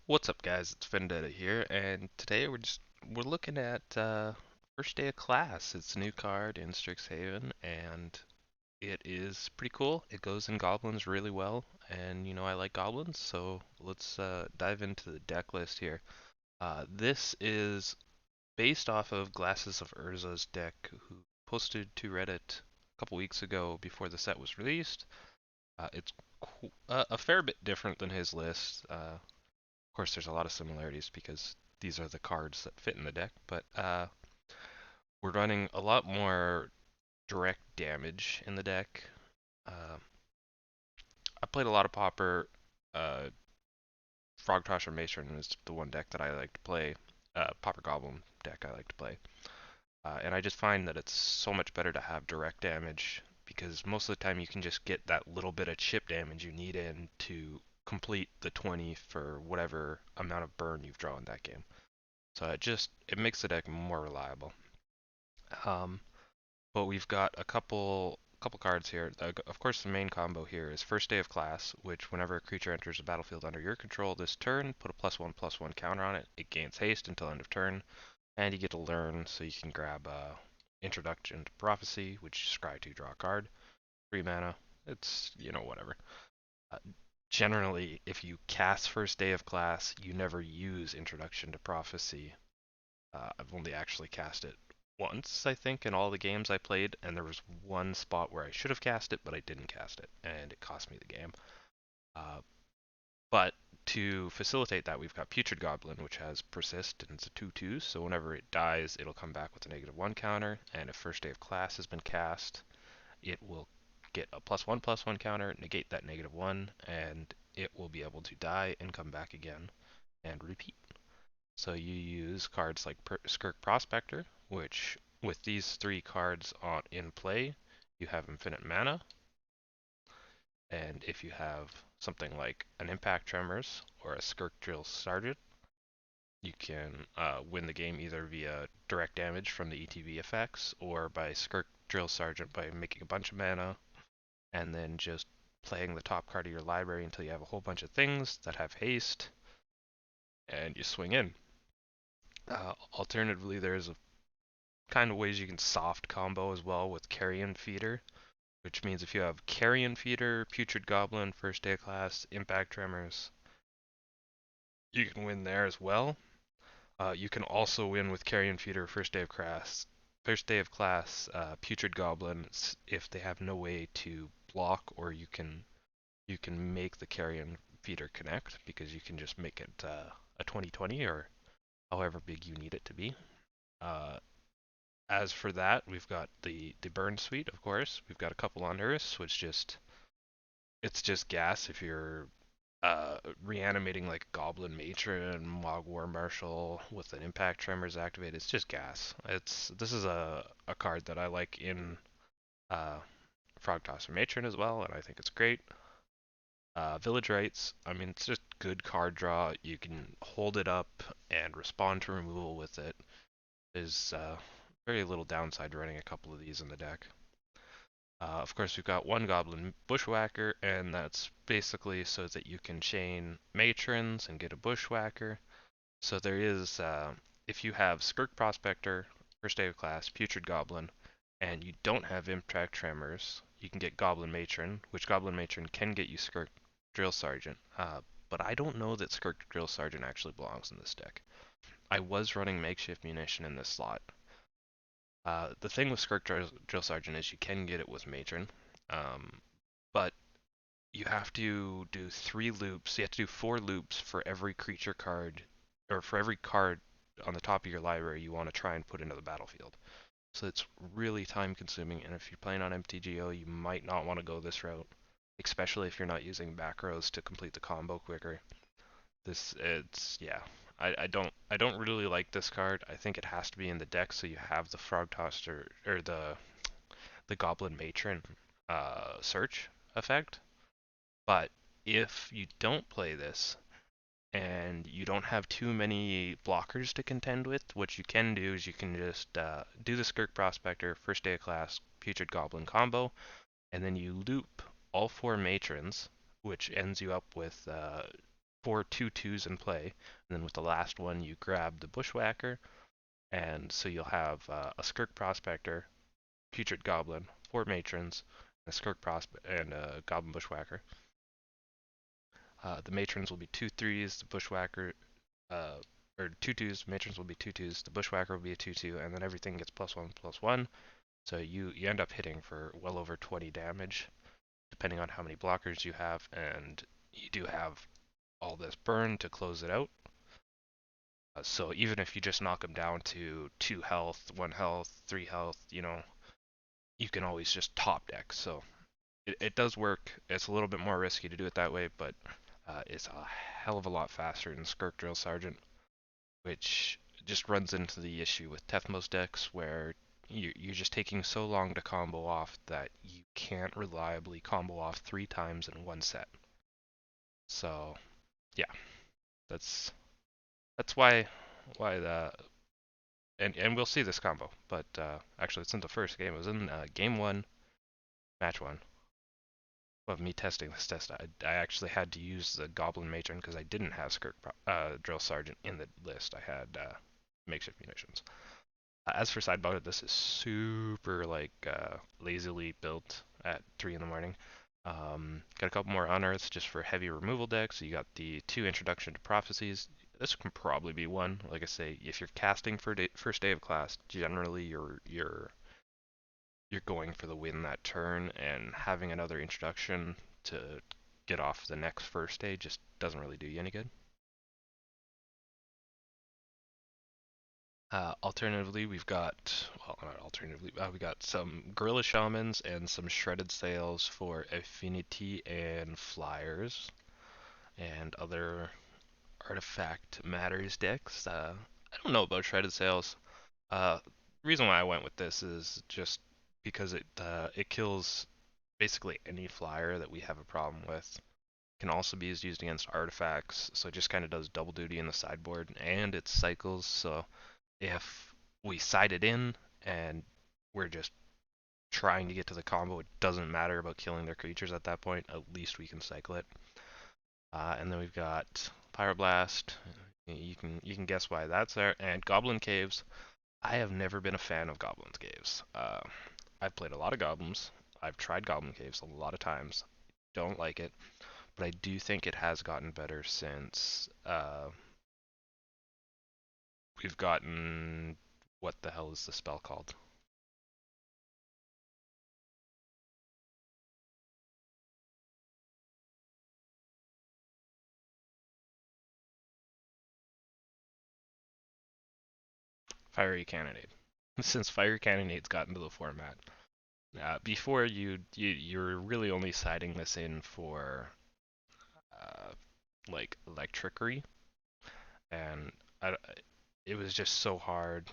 What's up, guys? It's Vendetta here, and today we're looking at first day of class. It's a new card in Strixhaven, and it is pretty cool. It goes in goblins really well, and I like goblins, so let's dive into the deck list here. This is based off of Glasses of Urza's deck, who posted to Reddit a couple weeks ago before the set was released. It's a fair bit different than his list. Of course, there's a lot of similarities because these are the cards that fit in the deck, but we're running a lot more direct damage in the deck. Uh, I played a lot of Pauper. Uh, Frog Tosher Matron is the one deck that I like to play. Pauper Goblin deck I like to play. And I just find that it's so much better to have direct damage because most of the time you can just get that little bit of chip damage you need in to complete the 20 for whatever amount of burn you've drawn that game. So it makes the deck more reliable. Um, but we've got a couple cards here. Of course, the main combo here is First Day of Class, which whenever a creature enters the battlefield under your control this turn, put a +1/+1 counter on it. It gains haste until end of turn, and you get to learn, so you can grab Introduction to Prophecy, which scry 2 draw a card, 3 mana. It's whatever. Uh, Generally, if you cast First Day of Class, you never use Introduction to Prophecy. I've only actually cast it once, I think, in all the games I played, and there was one spot where I should have cast it, but I didn't cast it, and it cost me the game. Uh, but to facilitate that, we've got Putrid Goblin, which has Persist, and it's a 2/2, so whenever it dies, it'll come back with a -1 counter, and if First Day of Class has been cast, it will get a +1/+1 counter, negate that -1, and it will be able to die and come back again and repeat. So you use cards like Skirk Prospector, which with these three cards in play, you have infinite mana. And if you have something like an Impact Tremors or a Skirk Drill Sergeant, you can win the game either via direct damage from the ETB effects or by Skirk Drill Sergeant by making a bunch of mana and then just playing the top card of your library until you have a whole bunch of things that have haste and you swing in. Alternatively, there's a kind of ways you can soft combo as well with Carrion Feeder, which means if you have Carrion Feeder, Putrid Goblin, First Day of Class, Impact Tremors, you can win there as well. You can also win with Carrion Feeder, First Day of Class, Putrid Goblins if they have no way to block, or you can make the Carrion Feeder connect because you can just make it a 20/20 or however big you need it to be. Uh, As for that, we've got the burn suite, of course. We've got a couple on Earth, which it's just gas if you're reanimating like Goblin Matron, Mog War Marshal with an Impact Tremors activated. It's just gas. This is a card that I like in uh, Frog Tosser Matron as well, and I think it's great. Village Rites, I mean, it's just good card draw. You can hold it up and respond to removal with it. There's very little downside to running a couple of these in the deck. Of course, we've got one Goblin Bushwhacker, and that's basically so that you can chain Matrons and get a Bushwhacker. So there is, if you have Skirk Prospector, First Day of Class, Putrid Goblin, and you don't have Impact Tremors, you can get Goblin Matron, which Goblin Matron can get you Skirk Drill Sergeant. But I don't know that Skirk Drill Sergeant actually belongs in this deck. I was running Makeshift Munition in this slot, the thing with Skirk Drill Sergeant is you can get it with Matron, but you have to do 3 loops. You have to do 4 loops for every creature card, or for every card on the top of your library you want to try and put into the battlefield. So it's really time consuming, and if you're playing on MTGO, you might not want to go this route, especially if you're not using back rows to complete the combo quicker. It's yeah. I don't really like this card. I think it has to be in the deck so you have the Frog Toster or the Goblin Matron search effect. But if you don't play this and you don't have too many blockers to contend with, what you can do is you can just do the Skirk Prospector, First Day of Class, Putrid Goblin combo, and then you loop all 4 Matrons, which ends you up with four two twos in play, and then with the last one you grab the bushwhacker, and so you'll have a skirk prospector, putrid goblin, four matrons, a skirk prospect, and a goblin bushwhacker. The matrons will be two threes, the bushwhacker, uh, or two twos. Matrons will be two twos. The bushwhacker will be a 2/2, and then everything gets +1/+1. So you end up hitting for well over 20 damage, depending on how many blockers you have, and you do have all this burn to close it out. So even if you just knock them down to 2 health, 1 health, 3 health, you can always just top deck. So it does work. It's a little bit more risky to do it that way, but it's a hell of a lot faster than Skirk Drill Sergeant, which just runs into the issue with Tethmos decks where you're just taking so long to combo off that you can't reliably combo off 3 times in one set. So yeah, that's that's why the and we'll see this combo. But actually, it's in the first game. It was in game one, match one of me testing this test. I actually had to use the Goblin Matron because I didn't have Skirk Drill Sergeant in the list. I had makeshift munitions. As for sideboard, this is super like lazily built at 3 in the morning. Got a couple more unearths just for heavy removal decks. You got the 2 introduction to prophecies. This can probably be one. Like I say, if you're casting for first day of class, generally you're going for the win that turn, and having another introduction to get off the next first day just doesn't really do you any good. Alternatively, we've got, well, not alternatively, we got some Gorilla Shamans and some Shredded Sails for Affinity and Flyers and other Artifact Matters decks. I don't know about Shredded Sails. The reason why I went with this is just because it kills basically any flyer that we have a problem with. Can also be used against artifacts, so it just kind of does double duty in the sideboard, and it cycles, so if we side it in and we're just trying to get to the combo, it doesn't matter about killing their creatures at that point. At least we can cycle it. And then we've got Pyroblast. You can guess why that's there. And Goblin Caves. I have never been a fan of Goblin Caves. I've played a lot of Goblins. I've tried Goblin Caves a lot of times. Don't like it, but I do think it has gotten better since we've gotten, what the hell is the spell called? Fiery Cannonade. Since Fiery Cannonade's gotten to the format, before you're really only siding this in for uh, like electrickery, and I, it was just so hard.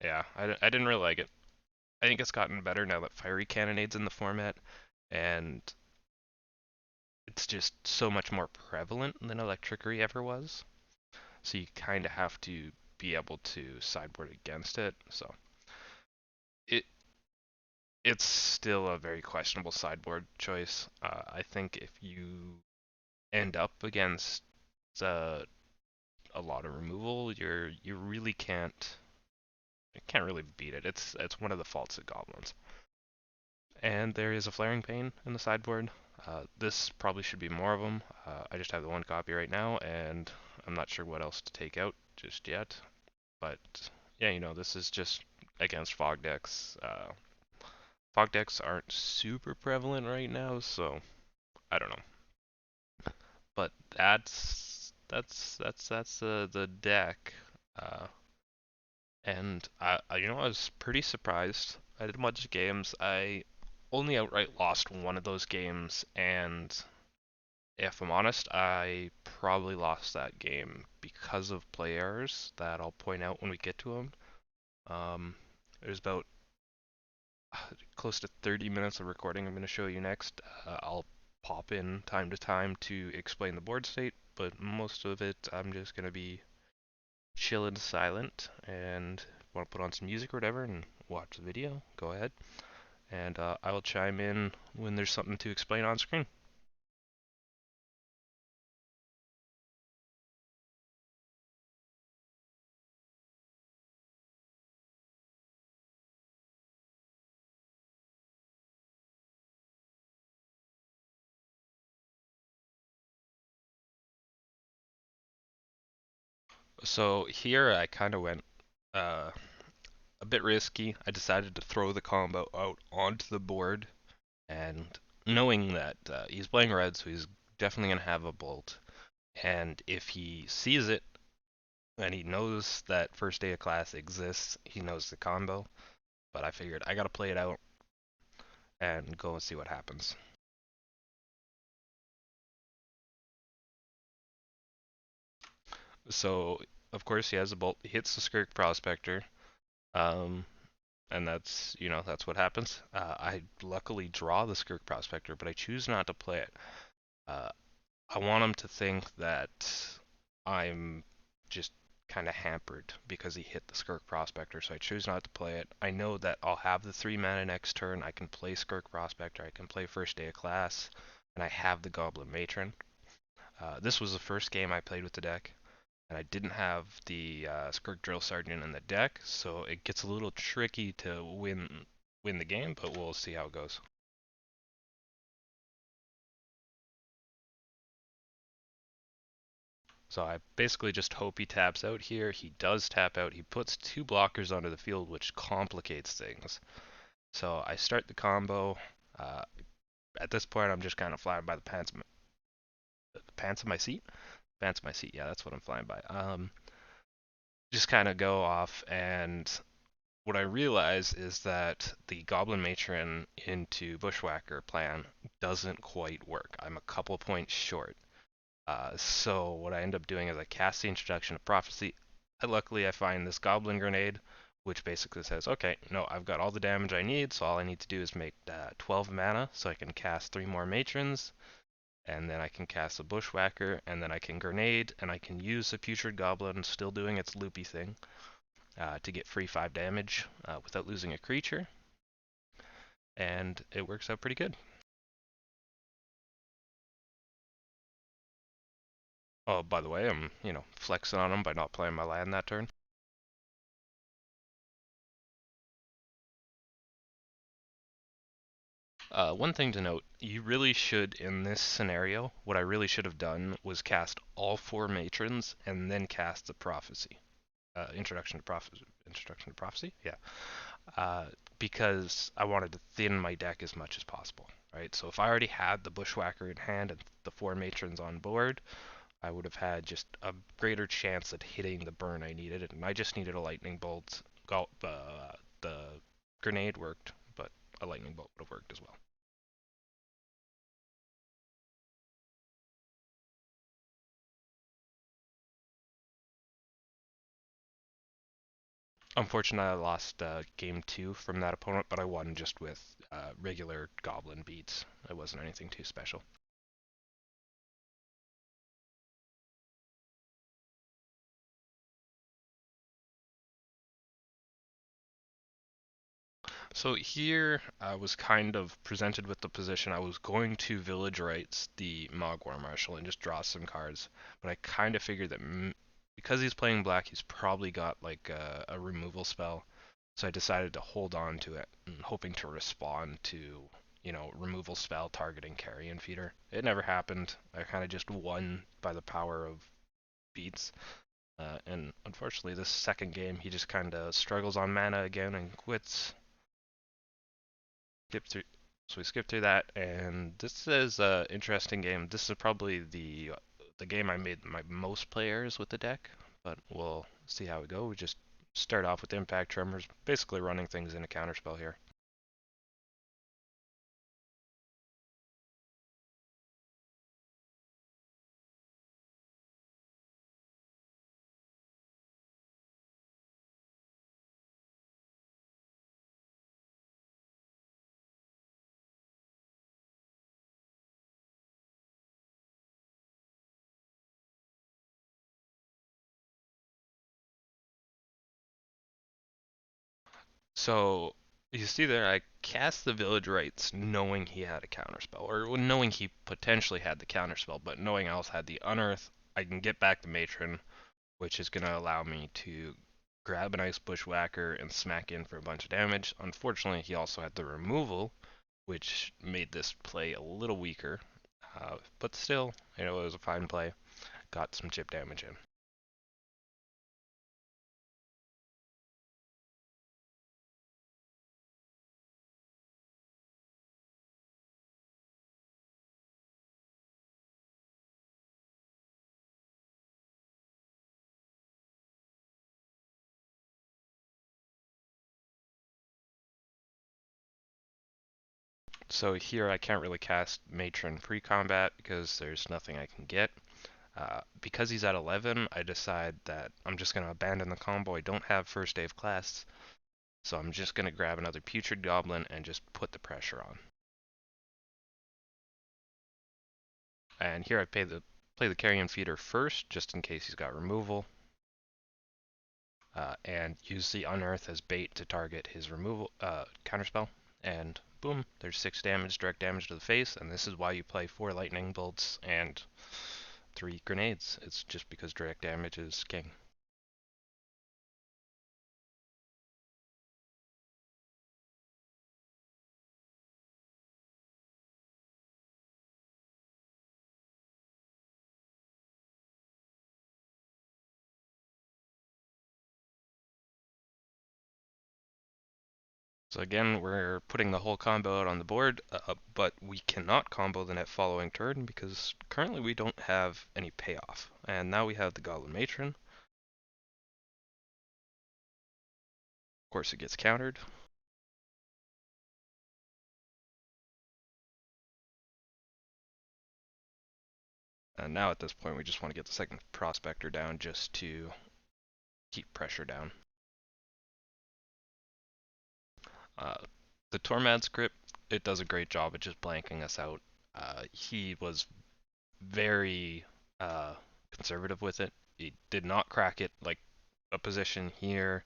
Yeah, I didn't really like it. I think it's gotten better now that Fiery Cannonade's in the format, and it's just so much more prevalent than electrickery ever was. So you kind of have to be able to sideboard against it. So it it's still a very questionable sideboard choice. I think if you end up against uh, a lot of removal, you really can't really beat it. It's one of the faults of goblins. And there is a flaring pane in the sideboard. This probably should be more of them. I just have the one copy right now, and I'm not sure what else to take out just yet. But yeah, this is just against fog decks. Fog decks aren't super prevalent right now, so I don't know. But that's the deck. Uh, and I was pretty surprised. I did a bunch of games. I only outright lost one of those games, and if I'm honest, I probably lost that game because of play errors that I'll point out when we get to them. There's about close to 30 minutes of recording I'm going to show you next. I'll pop in time to time to explain the board state, but most of it I'm just going to be chill and silent, and want to put on some music or whatever and watch the video, go ahead. And I will chime in when there's something to explain on screen. So here I kind of went uh, a bit risky. I decided to throw the combo out onto the board, and knowing that he's playing red, so he's definitely going to have a bolt. And if he sees it and he knows that first day of class exists, he knows the combo. But I figured I got to play it out and go and see what happens. So, of course, he has a bolt. He hits the Skirk Prospector. Um, and that's what happens. I luckily draw the Skirk Prospector, but I choose not to play it. Uh, I want him to think that I'm just kind of hampered because he hit the Skirk Prospector, so I choose not to play it. I know that I'll have the 3 mana next turn. I can play Skirk Prospector, I can play First Day of Class, and I have the Goblin Matron. This was the first game I played with the deck, and I didn't have the Skirk Drill Sergeant in the deck, so it gets a little tricky to win the game, but we'll see how it goes. So I basically just hope he taps out here. He does tap out. He puts 2 blockers onto the field, which complicates things. So I start the combo. Uh, at this point, I'm just kind of flying by the pants of my seat. Pants of my seat. Yeah, that's what I'm flying by. Just kind of go off, and what I realize is that the Goblin Matron into Bushwhacker plan doesn't quite work. I'm a couple points short. So what I end up doing is I cast the Introduction of Prophecy. Luckily, I find this Goblin Grenade, which basically says, okay, no, I've got all the damage I need, so all I need to do is make 12 mana, so I can cast 3 more Matrons, and then I can cast a Bushwhacker, and then I can Grenade, and I can use the Putrid Goblin, still doing its loopy thing, to get free 5 damage without losing a creature, and it works out pretty good. Oh, by the way, I'm, flexing on him by not playing my land that turn. One thing to note, you really should, in this scenario, what I really should have done was cast all 4 matrons and then cast the prophecy. Introduction to prophecy? Yeah. Because I wanted to thin my deck as much as possible, right? So if I already had the Bushwhacker in hand and the 4 matrons on board, I would have had just a greater chance at hitting the burn I needed, and I just needed a lightning bolt. The grenade worked, but a lightning bolt would have worked as well. Unfortunately, I lost game 2 from that opponent, but I won just with regular goblin beats. It wasn't anything too special. So here I was kind of presented with the position I was going to village rights the Mogwar Marshal and just draw some cards, but I kind of figured that because he's playing black, he's probably got like a removal spell, so I decided to hold on to it, hoping to respond to, removal spell targeting Carrion Feeder. It never happened. I kind of just won by the power of beats. And unfortunately, this second game, he just kind of struggles on mana again and quits. Skip through, so we skip through that, and this is an interesting game. This is probably the game I made my most players with the deck, but we'll see how we go. We just start off with Impact Tremors, basically running things in a counterspell here. So you see there, I cast the Village Rites knowing he had a counterspell, or knowing he potentially had the counterspell, but knowing I also had the Unearth, I can get back the Matron, which is going to allow me to grab a nice Bushwhacker and smack in for a bunch of damage. Unfortunately, he also had the removal, which made this play a little weaker, but still, it was a fine play. Got some chip damage in. So here I can't really cast Matron pre-combat because there's nothing I can get. Because he's at 11, I decide that I'm just going to abandon the combo. I don't have first day of class, so I'm just going to grab another Putrid Goblin and just put the pressure on. And here I play the Carrion Feeder first, just in case he's got removal, and use the Unearth as bait to target his removal counterspell. And boom, there's 6 damage, direct damage to the face, and this is why you play 4 lightning bolts and 3 grenades. It's just because direct damage is king. So again, we're putting the whole combo out on the board, but we cannot combo the net following turn because currently we don't have any payoff. And now we have the Goblin Matron. Of course it gets countered. And now at this point we just want to get the second Prospector down just to keep pressure down. Uh, the Tormad script, it does a great job at just blanking us out. He was very conservative with it. He did not crack it like a position here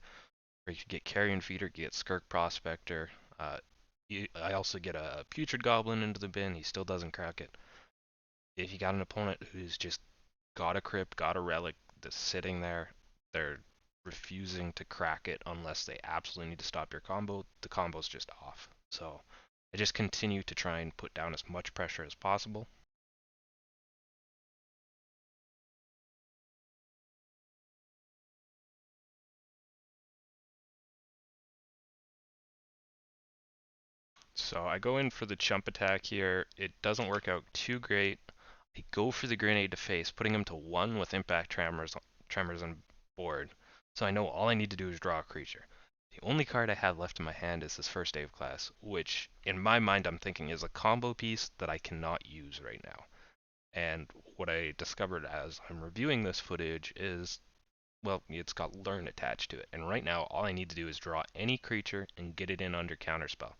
where you could get Carrion Feeder, you get Skirk Prospector. I also get a Putrid Goblin into the bin. He still doesn't crack it. If you got an opponent who's just got a Crypt, got a Relic, that's sitting there, they're refusing to crack it unless they absolutely need to stop your combo, the combo's just off. So I just continue to try and put down as much pressure as possible. So I go in for the chump attack here. It doesn't work out too great. I go for the grenade to face, putting him to 1 with impact tremors on board. So I know all I need to do is draw a creature. The only card I have left in my hand is this first day of class, which in my mind I'm thinking is a combo piece that I cannot use right now. And what I discovered as I'm reviewing this footage is, well, it's got learn attached to it. And right now all I need to do is draw any creature and get it in under counterspell.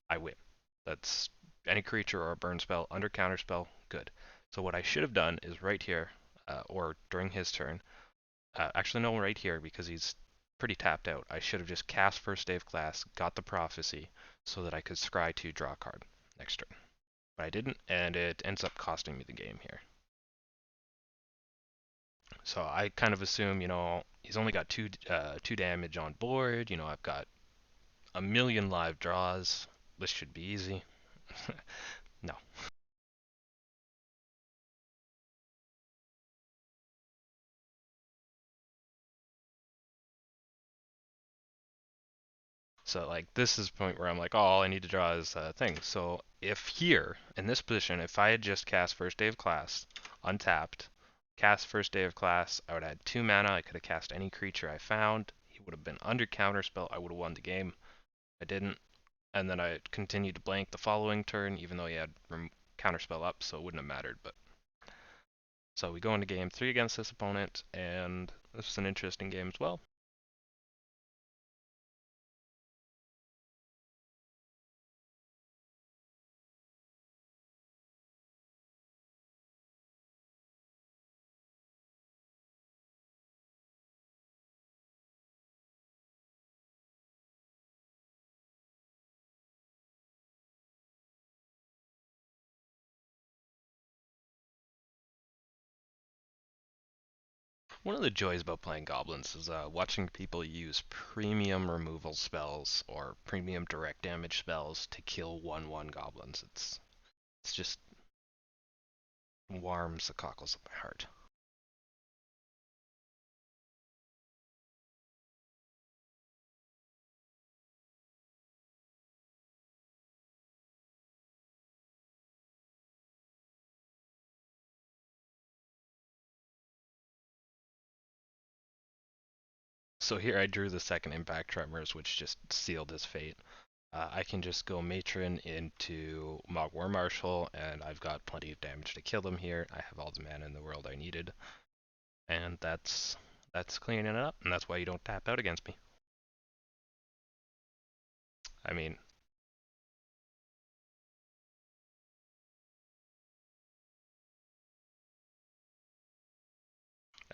I win. That's any creature or a burn spell under counterspell, good. So what I should have done is right here, or during his turn, actually no, right here because he's pretty tapped out. I should have just cast first day of class, got the prophecy, so that I could scry to draw a card next turn. But I didn't, and it ends up costing me the game here. So I kind of assume, he's only got two damage on board. I've got a million live draws. This should be easy. No. So like this is the point where I'm like, oh, all I need to draw is a thing. So if here in this position, if I had just cast first day of class, untapped, cast first day of class, I would have had 2 mana. I could have cast any creature I found. He would have been under counterspell. I would have won the game. I didn't, and then I continued to blank the following turn, even though he had counterspell up, so it wouldn't have mattered. But so we go into game 3 against this opponent, and this was an interesting game as well. One of the joys about playing goblins is watching people use premium removal spells or premium direct damage spells to kill 1/1 goblins. It's just warms the cockles of my heart. So here I drew the second impact tremors, which just sealed his fate. I can just go Matron into Mog War Marshal, and I've got plenty of damage to kill them here. I have all the mana in the world I needed, and that's cleaning it up, and that's why you don't tap out against me. I mean,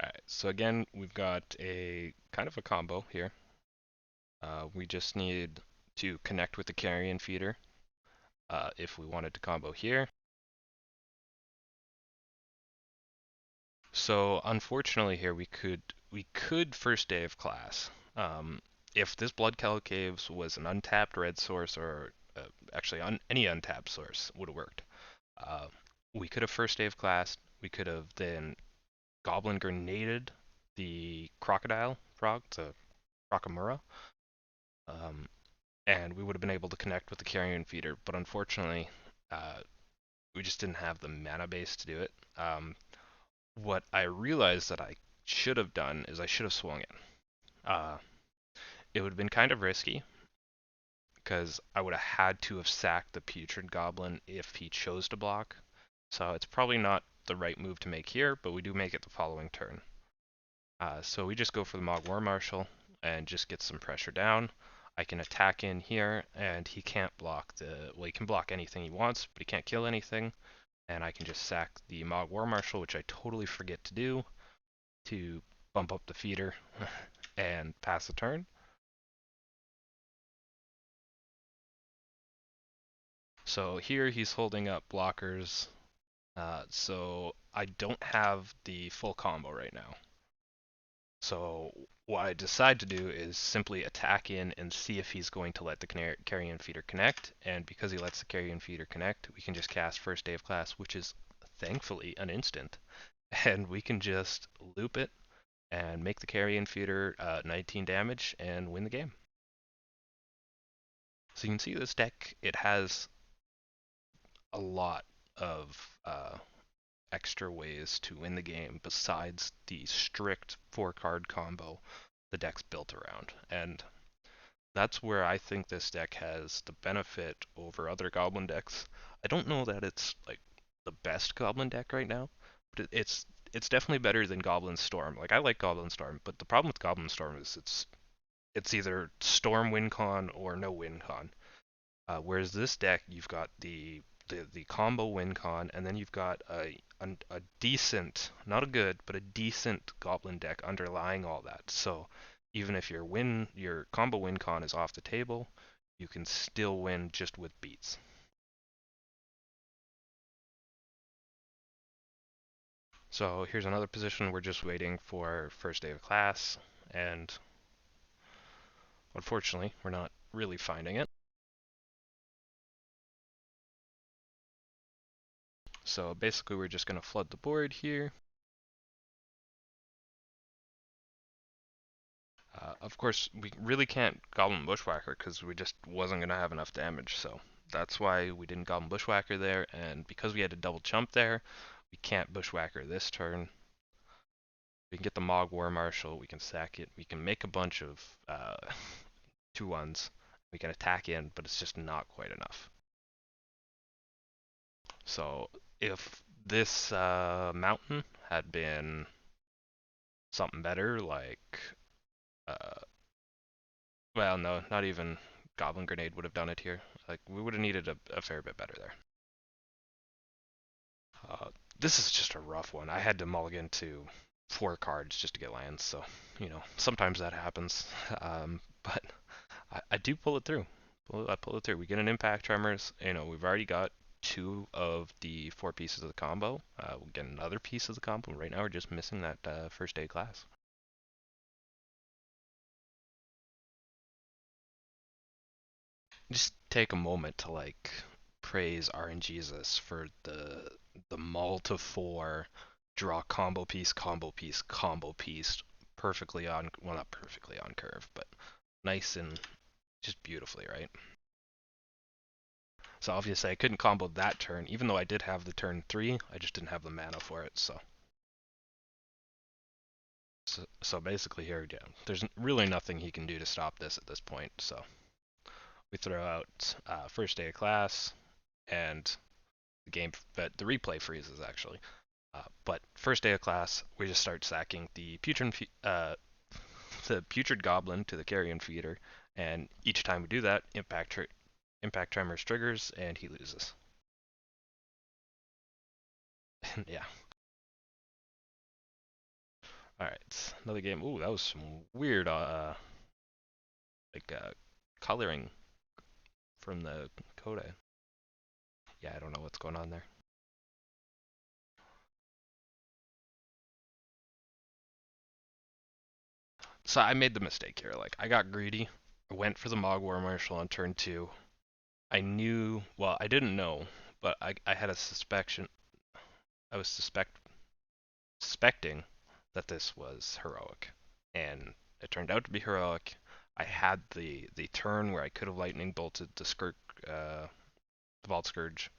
alright, so again, we've got a kind of a combo here. We just need to connect with the carrion feeder if we wanted to combo here. So unfortunately here we could first day of class. If this Blood Cow Caves was an untapped red source or actually any untapped source would have worked. Uh, we could have first day of class. We could have then goblin grenaded the crocodile frog, the Crocamura, um, and we would have been able to connect with the carrion feeder. But unfortunately, we just didn't have the mana base to do it. What I realized that I should have done is I should have swung it. Uh, it would have been kind of risky because I would have had to have sacked the putrid goblin if he chose to block. So it's probably not the right move to make here, but we do make it the following turn. So we just go for the Mog War Marshal and just get some pressure down. I can attack in here, and he can't block well, he can block anything he wants, but he can't kill anything. And I can just sack the Mog War Marshal, which I totally forget to do, to bump up the feeder and pass the turn. So here he's holding up blockers. So I don't have the full combo right now. So what I decide to do is simply attack in and see if he's going to let the carrion feeder connect. And because he lets the carrion feeder connect, we can just cast first day of class, which is thankfully an instant. And we can just loop it and make the carrion feeder 19 damage and win the game. So you can see this deck, it has a lot of extra ways to win the game besides the strict 4-card combo the deck's built around. And that's where I think this deck has the benefit over other Goblin decks. I don't know that it's like the best Goblin deck right now, but it's definitely better than Goblin Storm. Like I like Goblin Storm, but the problem with Goblin Storm is it's either Storm win con or no win con. Whereas this deck, you've got the combo win con, and then you've got a decent, not a good, but a decent Goblin deck underlying all that. So even if your combo win con is off the table, you can still win just with beats. So here's another position. We're just waiting for first day of class, and unfortunately, we're not really finding it. So basically, we're just going to flood the board here. Of course, we really can't Goblin Bushwhacker because we just wasn't going to have enough damage, so that's why we didn't Goblin Bushwhacker there, and because we had a double chump there, we can't Bushwhacker this turn. We can get the Mog War Marshal, we can sack it, we can make a bunch of 2-1s, we can attack in, but it's just not quite enough. So if this mountain had been something better, like uh, well, no, not even Goblin Grenade would have done it here. Like, we would have needed a fair bit better there. This is just a rough one. I had to mulligan to 4 cards just to get lands, so, sometimes that happens. But I do pull it through. I pull it through. We get an Impact Tremors. We've already got 2 of the 4 pieces of the combo. We'll get another piece of the combo. Right now, we're just missing that first day class. Just take a moment to praise RNGesus for the multi-4 draw combo piece, combo piece, perfectly on, well, not perfectly on curve, but nice and just beautifully, right? So obviously I couldn't combo that turn, even though I did have the turn 3, I just didn't have the mana for it, so basically here, yeah, there's really nothing he can do to stop this at this point, so We throw out first day of class, and the replay freezes actually. But first day of class, we just start sacking the putrid goblin to the carrion feeder, and each time we do that, impact tremors triggers, and he loses. Yeah. All right, another game. Ooh, that was some weird, like coloring from the code. Yeah, I don't know what's going on there. So I made the mistake here. Like I got greedy. I went for the Mogwar Marshal on turn two. I knew, well, I didn't know, but I had a suspicion. I was suspecting that this was heroic, and it turned out to be heroic. I had the turn where I could have lightning bolted the Vault Scourge.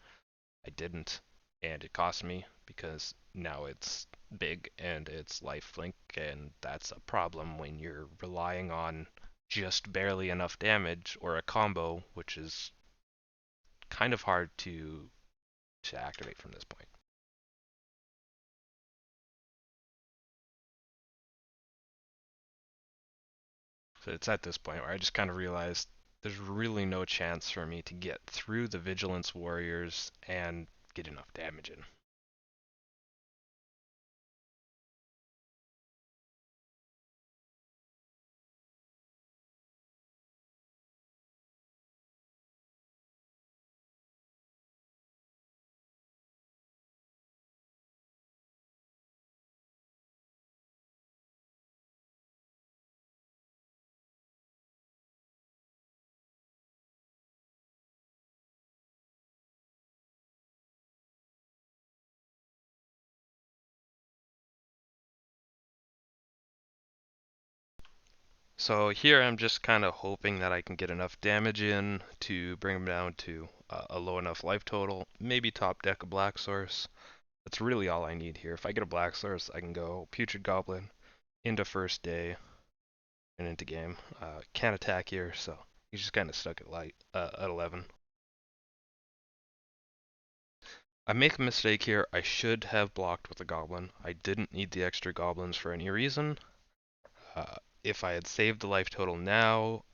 I didn't, and it cost me because now it's big and it's lifelink, and that's a problem when you're relying on just barely enough damage or a combo, which is kind of hard to activate from this point. So it's at this point where I just kind of realized there's really no chance for me to get through the Vigilance Warriors and get enough damage in. So here I'm just kind of hoping that I can get enough damage in to bring him down to a low enough life total, maybe top deck a Black Source. That's really all I need here. If I get a Black Source, I can go Putrid Goblin into first day and into game. Can't attack here, so he's just kind of stuck at at 11. I make a mistake here. I should have blocked with a Goblin. I didn't need the extra Goblins for any reason. If I had saved the life total now,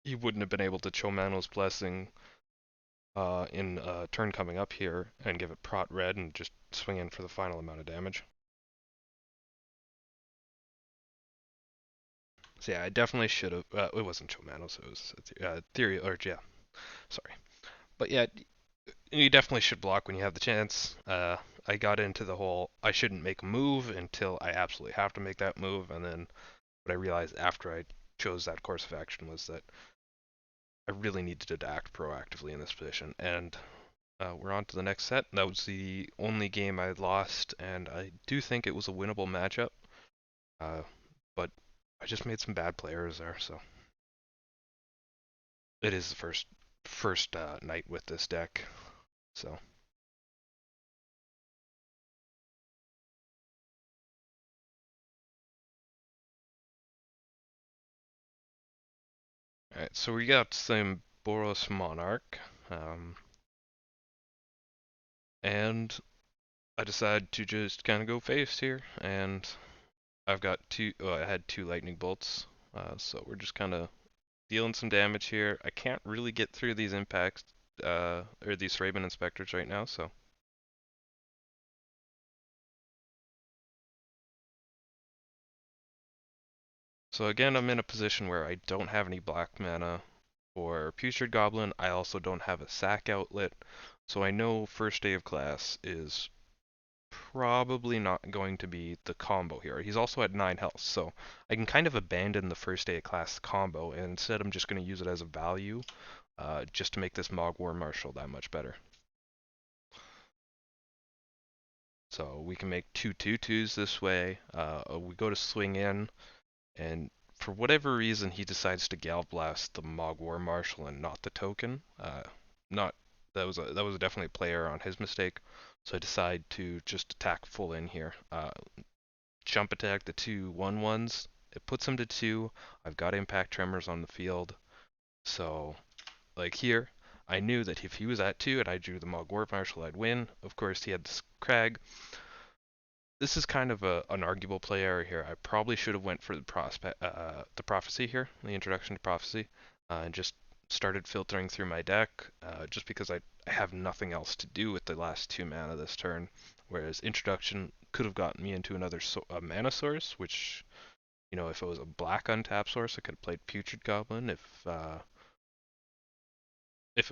he wouldn't have been able to Cho'Mano's Blessing in turn coming up here and give it prot red and just swing in for the final amount of damage. So yeah, I definitely should have. It wasn't Cho'Mano's, it was Theory, or yeah, sorry. But yeah, you definitely should block when you have the chance. I got into the whole I shouldn't make a move until I absolutely have to make that move, and then what I realized after I chose that course of action was that I really needed to act proactively in this position, and we're on to the next set. That was the only game I lost, and I do think it was a winnable matchup. But I just made some bad players there, so it is the first night with this deck. So, alright, so we got some Boros Monarch, and I decided to just kind of go face here, and I've got I had two lightning bolts, so we're just kind of dealing some damage here. I can't really get through these impacts, or these Thraben Inspectors right now, so. So again, I'm in a position where I don't have any black mana for Putrid Goblin. I also don't have a sack outlet, so I know first day of class is probably not going to be the combo here. He's also at 9 health, so I can kind of abandon the first day of class combo, and instead I'm just going to use it as a value, just to make this Mogwar Marshal that much better. So we can make 2/2/2s this way. We go to swing in, and for whatever reason he decides to Gal Blast the Mogwar Marshal and not the token. Not that was definitely a player on his mistake. So I decide to just attack full in here. Jump attack the two 1/1s. It puts him to 2. I've got impact tremors on the field. So, like here, I knew that if he was at 2 and I drew the Mogwart Marshal, I'd win. Of course, he had this Crag. This is kind of an arguable play error here. I probably should have went for the Prophecy here, the introduction to Prophecy, and just started filtering through my deck, just because I have nothing else to do with the last 2 mana this turn. Whereas introduction could have gotten me into another mana source, which, if it was a black untap source, I could have played Putrid Goblin. If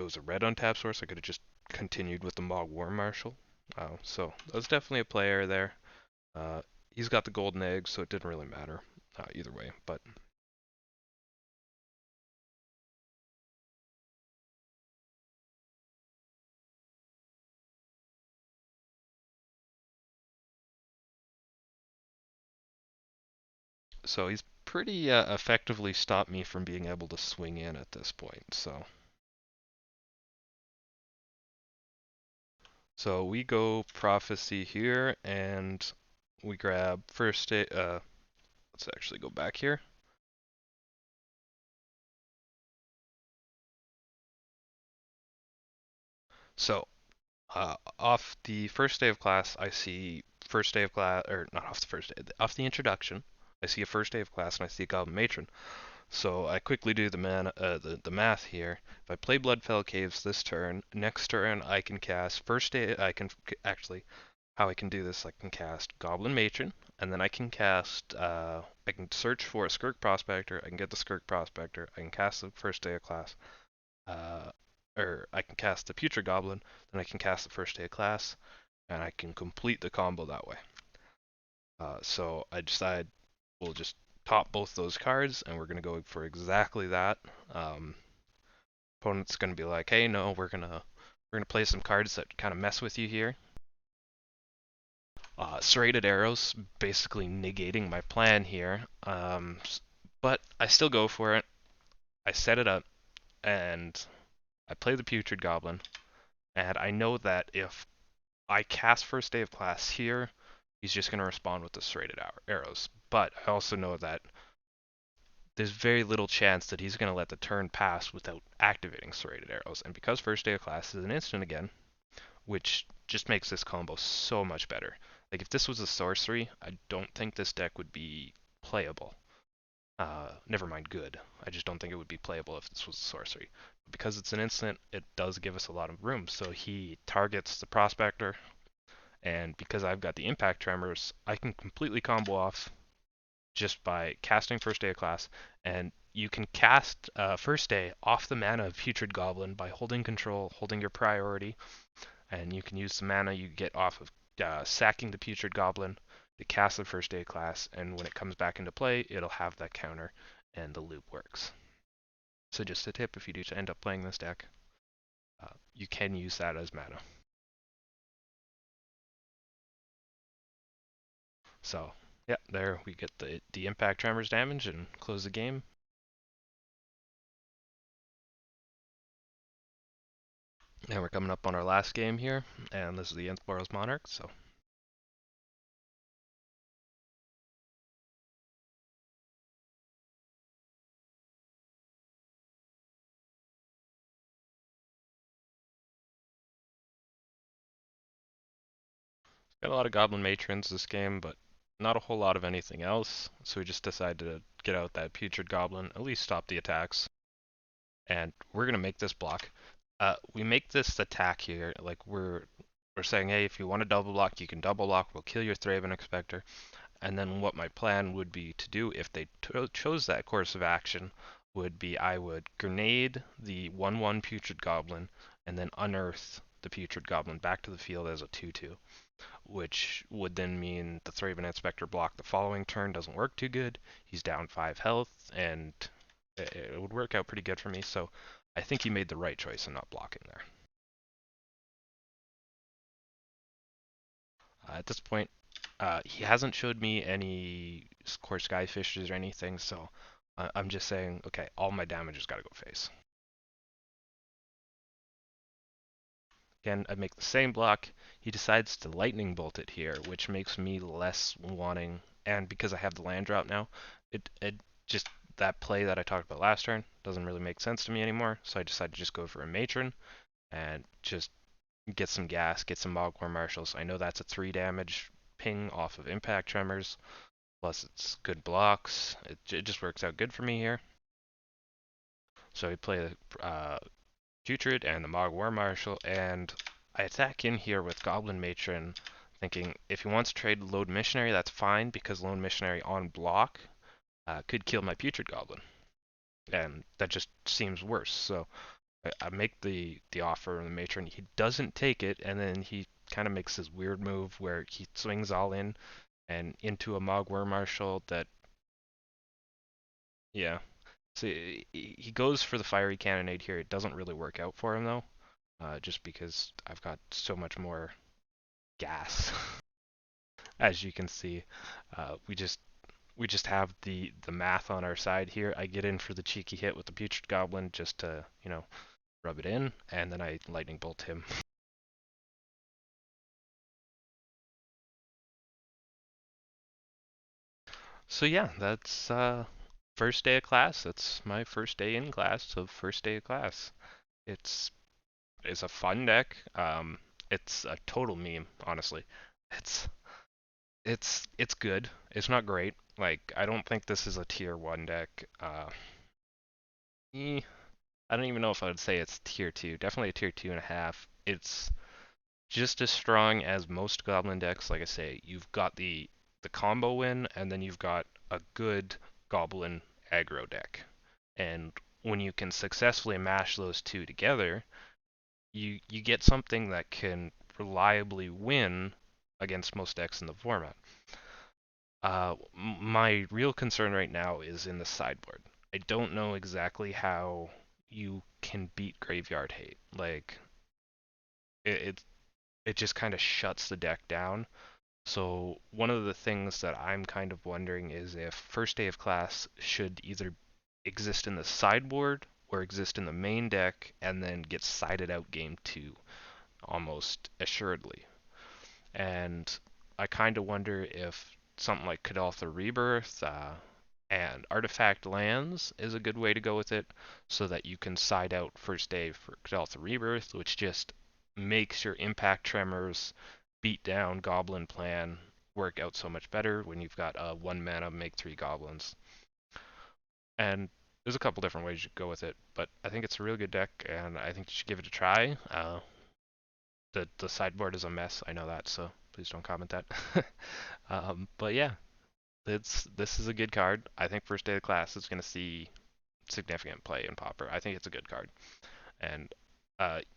it was a red untap source, I could have just continued with the Mog War Marshal. So that was definitely a player there. Uh, he's got the golden egg, so it didn't really matter either way. But so he's pretty effectively stopped me from being able to swing in at this point. So we go Prophecy here, and we grab first. Let's actually go back here. So off the first day of class, I see first day of class, or not off the first day, off the introduction, I see a first day of class and I see a Goblin Matron. So I quickly do the math here. If I play Bloodfell Caves this turn, next turn I can cast first day. I can actually how I can do this. I can cast Goblin Matron, and then I can cast. I can search for a Skirk Prospector. I can get the Skirk Prospector. I can cast the first day of class. Uh, or I can cast the Putrid Goblin. Then I can cast the first day of class, and I can complete the combo that way. So I decide we'll just top both those cards, and we're going to go for exactly that. Um, Opponent's going to be like, hey, no, we're gonna play some cards that kind of mess with you here. Serrated Arrows, basically negating my plan here. But I still go for it. I set it up, and I play the Putrid Goblin, and I know that if I cast First Day of Class here, he's just going to respond with the Serrated Arrows. But I also know that there's very little chance that he's going to let the turn pass without activating Serrated Arrows. And because First Day of Class is an instant again, which just makes this combo so much better. Like, if this was a sorcery, I don't think this deck would be playable. Never mind good. I just don't think it would be playable if this was a sorcery. But because it's an instant, it does give us a lot of room. So he targets the Prospector, and because I've got the Impact Tremors, I can completely combo off just by casting First Day of Class, and you can cast First Day off the mana of Putrid Goblin by holding control, holding your priority, and you can use the mana you get off of sacking the Putrid Goblin to cast the First Day of Class, and when it comes back into play, it'll have that counter, and the loop works. So just a tip, if you do end up playing this deck, you can use that as mana. So, yeah, there we get the Impact Tremors damage and close the game. And we're coming up on our last game here, and this is the Boros Monarch, so got a lot of Goblin Matrons this game, but not a whole lot of anything else, so we just decided to get out that Putrid Goblin, at least stop the attacks, and we're going to make this block. We make this attack here, like we're saying, hey, if you want to double block, you can double block, we'll kill your Thraben Expector. And then what my plan would be to do if they chose that course of action would be I would grenade the 1/1 Putrid Goblin and then unearth the Putrid Goblin back to the field as a 2/2, which would then mean the Thraben Inspector block the following turn doesn't work too good. He's down 5 health, and it would work out pretty good for me. So I think he made the right choice in not blocking there. At this point, he hasn't showed me any core Skyfishes or anything, so I'm just saying, okay, all my damage has got to go face. Again, I make the same block. He decides to Lightning Bolt it here, which makes me less wanting, and because I have the land drop now, it just that play that I talked about last turn doesn't really make sense to me anymore, so I decided to just go for a matron and just get some gas, get some Mogwai Marshals. I know that's a 3 damage ping off of impact tremors, plus it's good blocks. It just works out good for me here. So we play the Putrid and the Mogwai Marshal, and I attack in here with Goblin Matron, thinking if he wants to trade Lone Missionary, that's fine, because Lone Missionary on block could kill my Putrid Goblin, and that just seems worse. So I make the offer, and the Matron, he doesn't take it, and then he kind of makes this weird move where he swings all in and into a Mogwai Marshal that, yeah. So he goes for the Fiery Cannonade here. It doesn't really work out for him though, just because I've got so much more gas. As you can see, we just have the math on our side here. I get in for the cheeky hit with the Putrid Goblin just to, rub it in, and then I lightning bolt him. So yeah, that's first day of class. That's my first day in class of first day of class. It's it's a fun deck. It's a total meme, honestly. It's it's good. It's not great. Like I don't think this is a tier 1 deck. Eh, I don't even know if I would say it's tier 2. Definitely a tier 2.5. It's just as strong as most Goblin decks. Like I say, you've got the combo win, and then you've got a good Goblin aggro deck. And when you can successfully mash those two together, you get something that can reliably win against most decks in the format. My real concern right now is in the sideboard. I don't know exactly how you can beat Graveyard Hate. Like it it just kind of shuts the deck down. So one of the things that I'm kind of wondering is if first day of class should either exist in the sideboard or exist in the main deck and then get sided out game 2 almost assuredly. And I kind of wonder if something like Kadaltha Rebirth and Artifact Lands is a good way to go with it, so that you can side out first day for Kadaltha Rebirth, which just makes your Impact Tremors beat down Goblin plan work out so much better when you've got a 1 mana make 3 goblins. And there's a couple different ways you could go with it, but I think it's a really good deck, and I think you should give it a try. The sideboard is a mess, I know that, so please don't comment that. But yeah, this is a good card. I think first day of class is going to see significant play in Pauper. I think it's a good card, and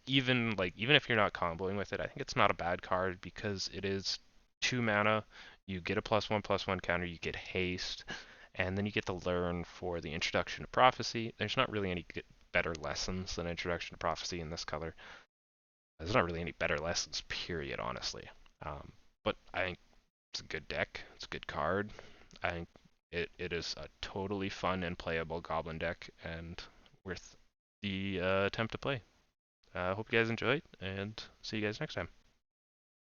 even if you're not comboing with it, I think it's not a bad card because it is 2 mana. You get a +1/+1 counter. You get haste, and then you get to learn for the Introduction to Prophecy. There's not really any better lessons than Introduction to Prophecy in this color. There's not really any better lessons, period, honestly. But I think it's a good deck. It's a good card. I think it is a totally fun and playable Goblin deck and worth the attempt to play. I hope you guys enjoyed, and see you guys next time.